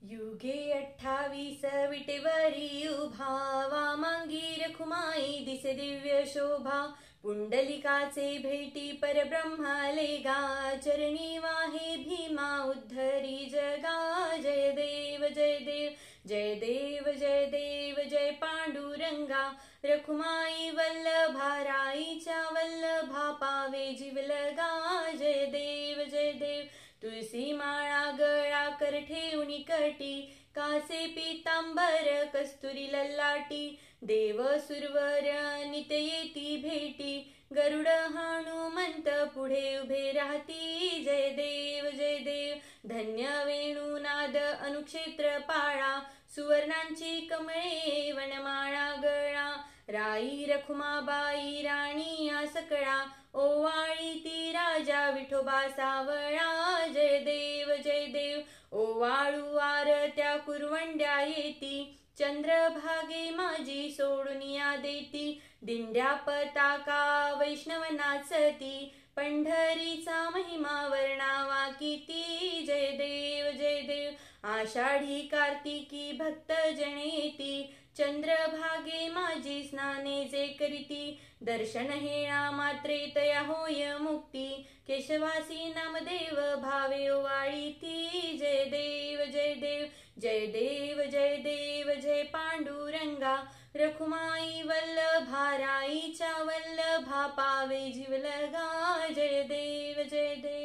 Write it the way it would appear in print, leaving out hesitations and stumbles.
युगे 28 विटेवरी उभा वामांगी रखुमाई दिसे दिव्य शोभा पुंडलिकाचे भेटी परब्रह्माले गा चरणी वाहे भीमा उद्धरी जगा जय देव जय देव जय देव जय देव जय पांडुरंगा रखुमाई वल्लभा राईच्या वल्लभा पावे जीवलगा जय देव जय देव तुळसी माळा गळा कर ठेवणी कटी कासे पीतांबर कस्तुरी ललाटी देव सुरवर नित्य येती भेटी गरुड हनुमंत पुढे उभे राहती जय देव जय देव धन्य वेणुनाद अनुक्षेत्र पाळा सुवर्णांची कमळे वनमाळा गळा राई रखुमाबाई राणी सकळा ओवाळी ती राजा विठोबा सावळा जय देव जय देव ओवाळू आरत्या कुरवंड्या येती चंद्रभागे माझी सोडून या देती दिंड्या पताका वैष्णव नाचती पंढरीचा महिमा वर्णावा किती जय देव जय देव आषाढी कार्तिकी भक्त जनेती चंद्रभागे माझी स्नाने जे करीती दर्शन हेळा मात्रे तया होय मुक्ती केशवासी नामदेव भावे ओवाळीती जय देव जय देव जय देव जय देव जय पांडुरंगा रखुमाई वल्लभा राईच्या वल्लभा पावे जीवलगा जय देव जय देव